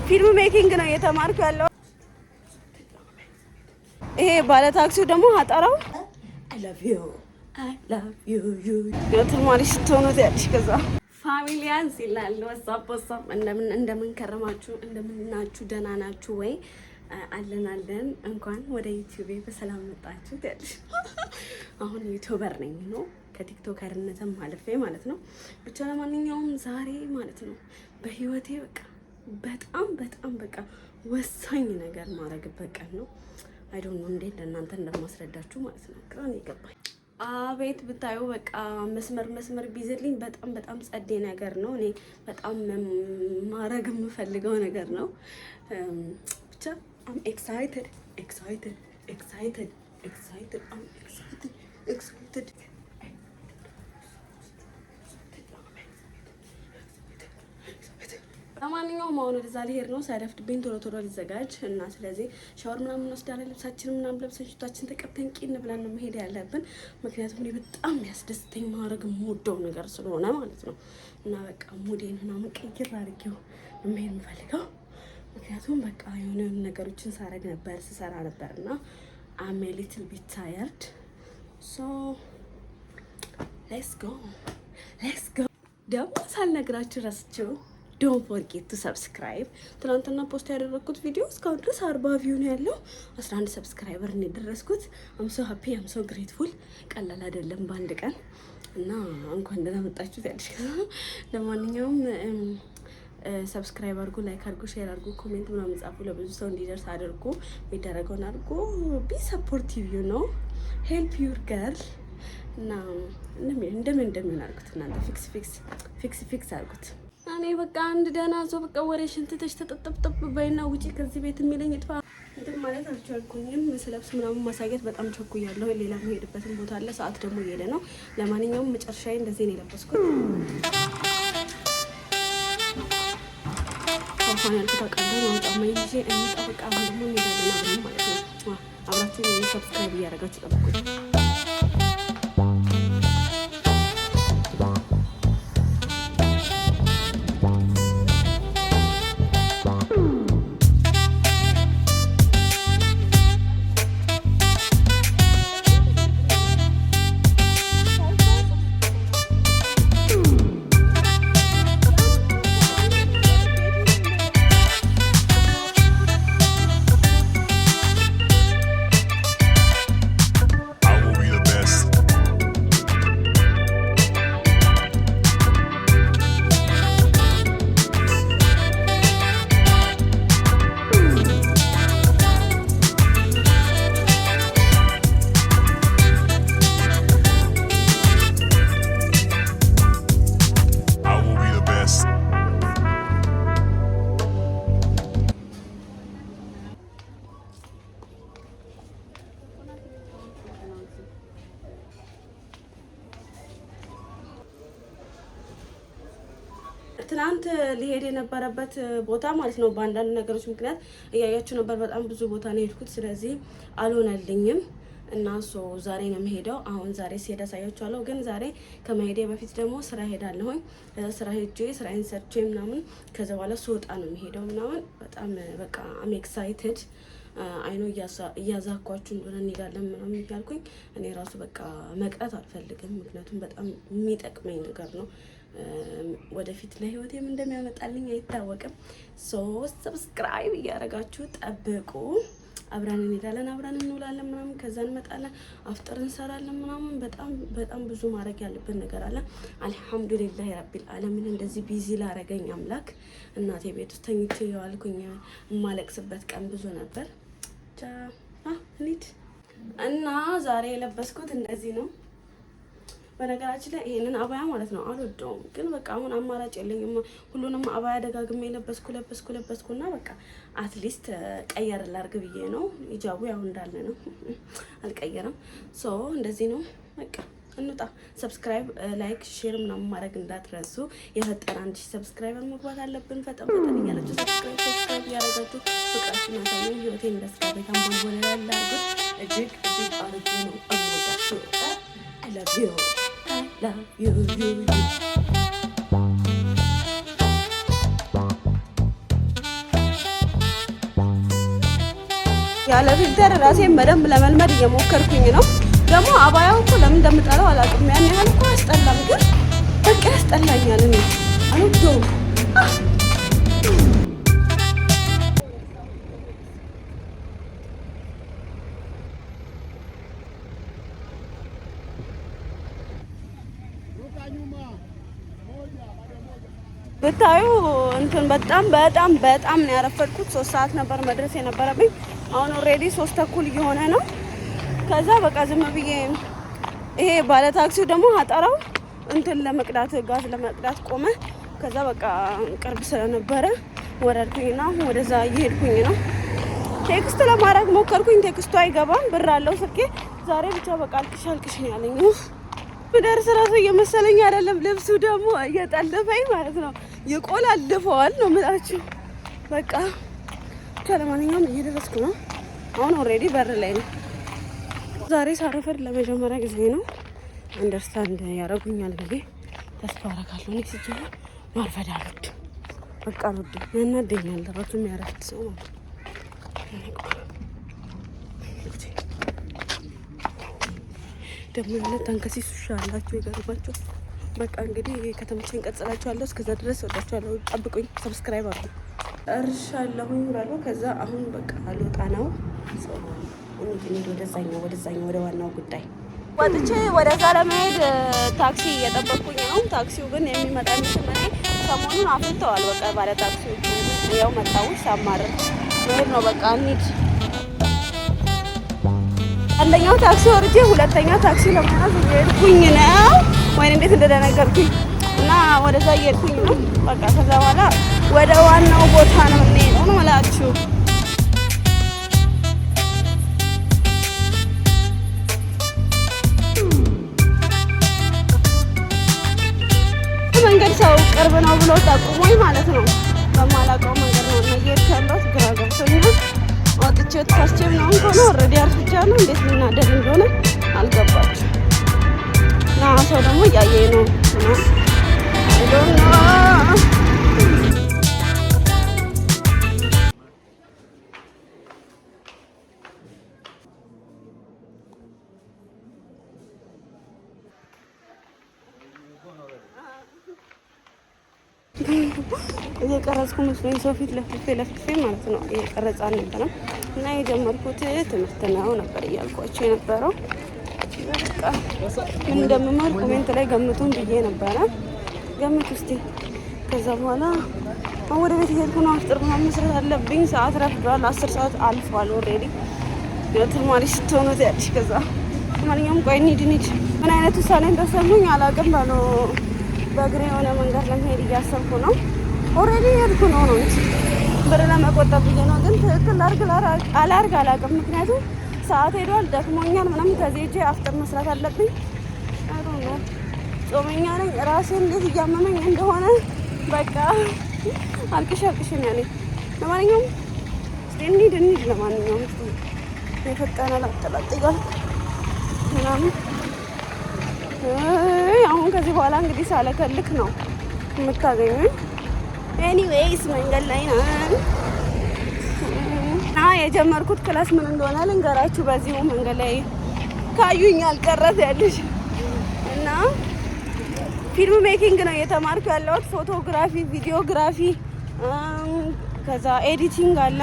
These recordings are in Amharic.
ፊልም ሜኪንግ ነው እየተማርኩ ያለው። ይሄ ባለ ታክሲው ደግሞ አጣራው I love you ትልማሪ ስትሆኑ ያልሽ ከዛ ፋሚሊያንስ ይላል። ወሳብ እንደምን ከረማችሁ? እንደምናችሁ? ደህና ናችሁ ወይ? አለን እንኳን ወደ ዩቲዩብ በሰላም መጣችሁ ያልሽ። አሁን ዩቲዩበር ነኝ ነው ከቲክቶከርነትም አልፌ ማለት ነው። ብቻ ለማንኛውም ዛሬ ማለት ነው በህይወቴ በጣም በቃ ወሳኝ ነገር ማድረግበት ቀን ነው። አይ ዶንት ኖ እንዴት ለእናንተ እንደማስረዳችሁ ማለት ነው። ግራን ይገባኝ። አቤት ብታዩ በቃ መስመር ቢዝልኝ በጣም ጸዴ ነገር ነው። እኔ በጣም ማድረግ የምፈልገው ነገር ነው። ብቻ I'm excited. ለማንኛውም አሁን ወደዛ ልሄድ ነው። ሳይረፍድብኝ ቶሎ ሊዘጋጅ እና ስለዚህ ሻወር ምናምን እንወስዳለን። ልብሳችንን ምናምን ለብሰን ሽታችን ተቀብተን ቂን ብለን ነው መሄድ ያለብን። ምክንያቱም እኔ በጣም ያስደስተኝ ማድረግ የምወደው ነገር ስለሆነ ማለት ነው። እና በቃ ሙዴን ምናምን ቀይር አድርጌው መሄድ የምፈልገው ምክንያቱም በቃ የሆነ ነገሮችን ስሰራ ነበር እና I'm a little bit tired. So let's go. ደግሞ ሳልነግራችሁ ረስቼው don't forget to subscribe. ትናንትና ፖስት ያደረኩት ቪዲዮ እስካሁን ድረስ 40 ቪው ነው ያለው። 11 ሰብስክራይበር ነው የደረስኩት። I'm so happy, I'm so grateful. ቀላል አይደለም በአንድ ቀን እና እንኳን ደህና መጣችሁ ያልሽ። ለማንኛውም ሰብስክራይብ አድርጉ፣ ላይክ አድርጉ፣ ሼር አድርጉ፣ ኮሜንት ምናምን ጻፉ። ለብዙ ሰው እንዲደርስ አድርጉ። የሚደረገውን አድርጉ። ቢ ሰፖርቲቭ ዩ ኖ ሄልፕ ዩር ገርል እና እንደምን አድርጉት እናንተ ፊክስ አድርጉት። እኔ በቃ አንድ ደህና ሰው በቃ ወሬሽን ትተሽ ተጠጥጥጥ በይና ውጪ ከዚህ ቤት የሚለኝ ጥፋ እንትን ማለት አልቻልኩኝም። ስለብስ ምናምን ማሳየት በጣም ቸኩያለሁ። ሌላ የምሄድበትን ቦታ አለ። ሰዓት ደግሞ እየሄደ ነው። ለማንኛውም መጨረሻዬ እንደዚህ ነው የለበስኩት። አሁን ያልተቃቀለ ነው ጫማዬ ይዤ እንጣበቃ ደግሞ እንሄዳለን ማለት ነው። አብራችሁ ሰብስክራይብ እያደረጋችሁ ጠብቁኝ። ትናንት ሊሄድ የነበረበት ቦታ ማለት ነው በአንዳንድ ነገሮች ምክንያት እያያችሁ ነበር። በጣም ብዙ ቦታ ነው የሄድኩት። ስለዚህ አልሆነልኝም እና ዛሬ ነው የምሄደው። አሁን ዛሬ ሲሄድ አሳያችኋለሁ። ግን ዛሬ ከመሄዴ በፊት ደግሞ ስራ ሄዳለሁኝ። ስራ ሄጄ ስራዬን ሰርቼ ምናምን ከዛ በኋላ ስወጣ ነው የምሄደው ምናምን። በጣም በቃ አም ኤክሳይትድ አይኖ እያዛኳችሁ እንደሆነ እንሄዳለን ምናምን እያልኩኝ እኔ ራሱ በቃ መቅረት አልፈልግም። ምክንያቱም በጣም የሚጠቅመኝ ነገር ነው። ወደፊት ለህይወቴም እንደሚያመጣልኝ አይታወቅም። ሰብስክራይብ እያደረጋችሁ ጠብቁ። አብረን እንሄዳለን፣ አብረን እንውላለን ምናምን። ከዛ እንመጣለን፣ አፍጥር እንሰራለን ምናምን። በጣም ብዙ ማድረግ ያለብን ነገር አለ። አልሐምዱሊላህ ረቢል ዓለሚን እንደዚህ ቢዚ ላረገኝ አምላክ። እናቴ ቤት ውስጥ ተኝቼ የዋልኩኝ የማለቅስበት ቀን ብዙ ነበር። እና ዛሬ የለበስኩት እንደዚህ ነው። በነገራችን ላይ ይሄንን አባያ ማለት ነው አልወደውም፣ ግን በቃ አሁን አማራጭ የለኝም። ሁሉንም አባያ ደጋግሜ ለበስኩና በቃ አትሊስት ቀየር ላርግ ብዬ ነው። ሂጃቡ ያው እንዳለ ነው አልቀየረም። እንደዚህ ነው በቃ እንውጣ። ሰብስክራይብ፣ ላይክ፣ ሼር ምናምን ማድረግ እንዳትረሱ። የፈጠረ 1000 ሰብስክራይበር መግባት አለብን። ፈጠን እያላችሁ ሰብስክራይብ እያደረጋችሁ ፍቅራችሁን አሳዩ። ህይወቴን እንደስካ ቤት አንቦል ያላችሁ እጅግ አርጉ ነው አሞዳችሁ። I love you. ያለ ፊልተር ራሴን በደንብ ለመልመድ እየሞከርኩኝ ነው። ደግሞ አባያው እኮ ለምን እንደምጠላው አላውቅም። ያን ያህል እኮ አያስጠላም፣ ግን በቃ ያስጠላኛል። እኔ አልወደውም። ብታዩ እንትን በጣም ነው ያረፈድኩት። 3 ሰዓት ነበር መድረስ የነበረብኝ። አሁን ኦልሬዲ 3 ተኩል እየሆነ ነው። ከዛ በቃ ዝም ብዬ ይሄ ባለ ታክሲው ደግሞ አጠራው እንትን ለመቅዳት ጋዝ ለመቅዳት ቆመ። ከዛ በቃ ቅርብ ስለነበረ ወረድኩኝና ወደዛ እየሄድኩኝ ነው። ቴክስት ለማድረግ ሞከርኩኝ። ቴክስቱ አይገባም። ብር አለው ስልኬ። ዛሬ ብቻ በቃ አልቅሽ ነው ያለኝ። ምደርስ ራሱ እየመሰለኝ አይደለም። ልብሱ ደግሞ እየጠለፈኝ ማለት ነው። ይቆላልፈዋል ነው የምላችሁ። በቃ ብቻ ለማንኛውም እየደረስኩ ነው። አሁን ኦልሬዲ በር ላይ ነው። ዛሬ ሳረፈድ ለመጀመሪያ ጊዜ ነው። አንደርስታንድ ያደርጉኛል ብዬ ተስፋ አደርጋለሁ። እኔ ሲጀምር ማርፈድ አልወድም። በቃ አልወድም። ያናደኛል ራሱ የሚያረፍድ ሰው ማለት ነው። ደግሞ ያለት አንከሲስ ሻላችሁ ይገርባችሁ። በቃ እንግዲህ ከተመቸኝ እንቀጥላችኋለሁ። እስከዛ ድረስ ወዳችኋለሁ። ጠብቁኝ። ሰብስክራይብ አድርጉ። እርሻለሁኝ ብላለሁ። ከዛ አሁን በቃ አልወጣ ነው። እንግዲህ ወደዛኛው ወደ ዋናው ጉዳይ ወጥቼ ወደዛ ለመሄድ ታክሲ እየጠበቅኩኝ ነው። ታክሲው ግን የሚመጣ የሚስመኔ ሰሞኑን አፍልተዋል። በቃ ባለ ታክሲዎቹ ያው መጣው ሳማረር መሄድ ነው። በቃ እንሂድ። አንደኛው ታክሲ ወርጄ ሁለተኛ ታክሲ ለማለት እየሄድኩኝ ነው። ወይኔ እንዴት እንደደነገርኩኝ እና ወደዛ እየሄድኩኝ ነው። በቃ ከዛ በኋላ ወደ ዋናው ቦታ ነው የምንሄደው ነው እላችሁ። መንገድ ሰው ቅርብ ነው ብሎ ጠቁሞኝ ማለት ነው። በማላውቀው መንገድ ነው እየሄድኩ ያለሁት። ግራ ገብቶኛል። ወጥቼ ተሳስቼም ነው እንኳን ኦልሬዲ አርፍጃለሁ። እንዴት ልናደድ እንደሆነ አልገባችም። እና ሰው ደግሞ እያየኝ ነው እና እየቀረጽኩ መስሎኝ ሰው ፊት ለፍልፌ ማለት ነው። እየቀረጻ አልነበረም እና የጀመርኩት ትምህርት ነው ነበር እያልኳቸው የነበረው። በቃ ምን እንደምማር ኮሜንት ላይ ገምቱን ብዬ ነበረ። ገምቱ እስቲ። ከዛ በኋላ ወደ ቤት ሄድኩ ነው። አፍጥር ምናምን መስራት አለብኝ። ሰዓት ረፍዷል። 10 ሰዓት አልፏል ኦልሬዲ። ተማሪ ስትሆኑ ያለሽ ከዛ ማንኛውም ቆይ እንሂድ። ምን አይነት ውሳኔ እንደሰሙኝ አላውቅም። በእግሬ የሆነ መንገድ ለመሄድ እያሰብኩ ነው። ኦልሬዲ ሄድኩ ነው እንጂ ብር ለመቆጠብ ብዬ ነው። ግን ትክክል አላርግ አላውቅም። ምክንያቱም ሰዓት ሄዷል፣ ደክሞኛል ምናምን። ከዚህ ሄጄ አፍጥር መስራት አለብኝ። ነው ጾመኛ ነኝ። ራሴ እንዴት እያመመኝ እንደሆነ በቃ አልቅሽ ነው ያለኝ። ለማንኛውም እንሂድ። ለማንኛውም የፈጠነ ላጠላጥያል ምናምን። አሁን ከዚህ በኋላ እንግዲህ ሳለከልክ ነው የምታገኙኝ። ኤኒዌይስ መንገድ ላይ ነን እና የጀመርኩት ክላስ ምን እንደሆነ ልንገራችሁ። በዚሁ መንገድ ላይ ካዩኝ አልቀረት ያለሽ እና ፊልም ሜኪንግ ነው እየተማርኩ ያለሁት። ፎቶግራፊ፣ ቪዲዮግራፊ፣ ከዛ ኤዲቲንግ አለ፣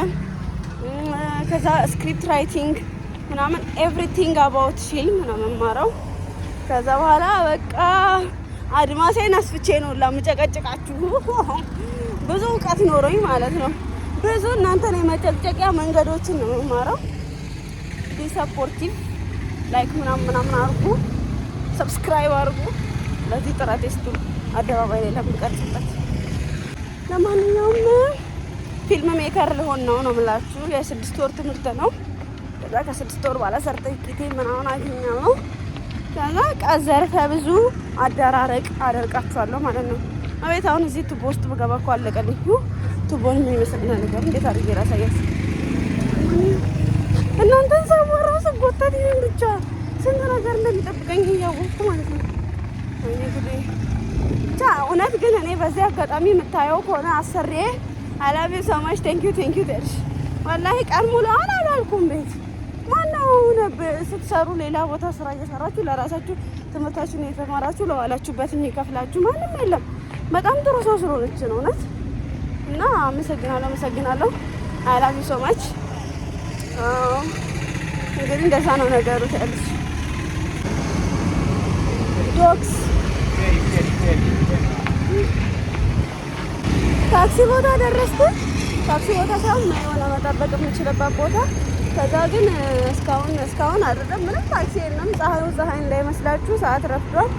ከዛ ስክሪፕት ራይቲንግ ምናምን ኤቭሪቲንግ አባውት ፊልም ነው የምማረው። ከዛ በኋላ በቃ አድማሴን አስፍቼ ነው ለምጨቀጭቃችሁ። ብዙ እውቀት ኖሮኝ ማለት ነው። ብዙ እናንተን የመጨቅጨቂያ መንገዶችን ነው የምማረው። ዲሰፖርቲቭ ላይክ ምናምን አርጉ፣ ሰብስክራይብ አርጉ። ለዚህ ጥረት ስቱ አደባባይ ላይ ለምንቀርጽበት። ለማንኛውም ፊልም ሜከር ልሆን ነው የምላችሁ። የ6 ወር ትምህርት ነው። ከዛ ከ6 ወር በኋላ ሰርተፊኬት ምናምን አገኛለሁ። ከዛ ቀዘርፈ ብዙ አደራረቅ አደርጋችኋለሁ ማለት ነው። አቤት አሁን እዚህ ቱቦ ውስጥ ብገባ እኮ አለቀልኝ። ቱቦን የሚመስል ነገር እንዴት አድርጌ ላሳያችሁ? እናንተን ሰሞራ ስጎተት ይሄን ብቻ ስንት ነገር እንደሚጠብቀኝ እያወቅኩ ማለት ነው። ወይኔ ጉዴ! ብቻ እውነት ግን እኔ በዚህ አጋጣሚ የምታየው ከሆነ አሰሬ አላቤ ሰማሽ ቴንኪዩ ደርሽ ወላሂ ቀን ሙሉ አላልኩም ቤት ማነው ስትሰሩ ሌላ ቦታ ስራ እየሰራችሁ ለራሳችሁ ትምህርታችሁን እየተማራችሁ ለዋላችሁበት የሚከፍላችሁ ማንም የለም። በጣም ጥሩ ሰው ስለሆነች ነው እውነት። እና አመሰግናለሁ አይ ላቭ ዩ ሶ ማች። እንግዲህ እንደዛ ነው ነገሩ። ታያለሽ ዶክስ ታክሲ ቦታ ደረስኩ። ታክሲ ቦታ ሳይሆን የሆነ መጠበቅ የምችልበት ቦታ። ከዛ ግን እስካሁን አይደለም ምንም ታክሲ የለም። ፀሐይ እንዳይመስላችሁ ሰዓት ረፍዷል።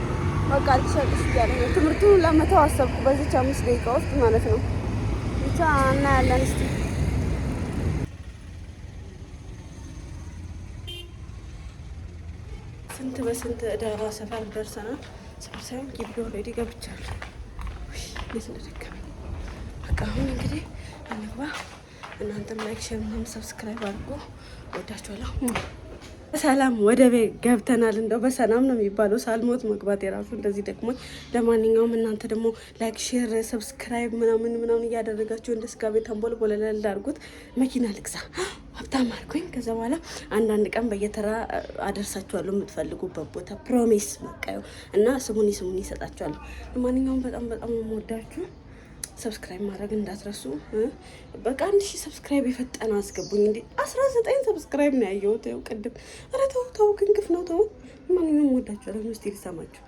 በቃ አልተሸጥሽ እያለ ነው። ትምህርቱን ለመተው አሰብኩ በዚች 5 ደቂቃ ውስጥ ማለት ነው። ብቻ እናያለን እስኪ። ስንት በስንት ዳራ ሰፈር ደርሰናል። ሰፈር ሳይሆን ግቢ ኦልሬዲ ገብቻለሁ። እንዴት እንደደከመኝ በቃ አሁን እንግዲህ እንግባ። እናንተም ላይክ፣ ሼር እና ሰብስክራይብ አድርጉ። ወዳችኋለሁ። ሰላም ወደ ቤት ገብተናል። እንደው በሰላም ነው የሚባለው። ሳልሞት መግባት የራሱ እንደዚህ ደግሞ። ለማንኛውም እናንተ ደግሞ ላይክ፣ ሼር፣ ሰብስክራይብ ምናምን እያደረጋችሁ እንደ ስጋ ቤት አንቦል ቦለለል አድርጉት። መኪና ልግዛ ሀብታም አድርጉኝ። ከዛ በኋላ አንዳንድ ቀን በየተራ አደርሳችኋለሁ የምትፈልጉበት ቦታ ፕሮሚስ መቃየው እና ስሙኒ ይሰጣችኋለሁ። ለማንኛውም በጣም የምወዳችሁ ሰብስክራይብ ማድረግ እንዳትረሱ። በቃ 1000 ሰብስክራይብ የፈጠነ አስገቡኝ። እንዴ 19 ሰብስክራይብ ነው ያየሁት ያው ቅድም። ኧረ ተው ግን ግፍ ነው ተው። ማንኛውም ወዳችሁ ለምን እስቲ ልሰማችሁ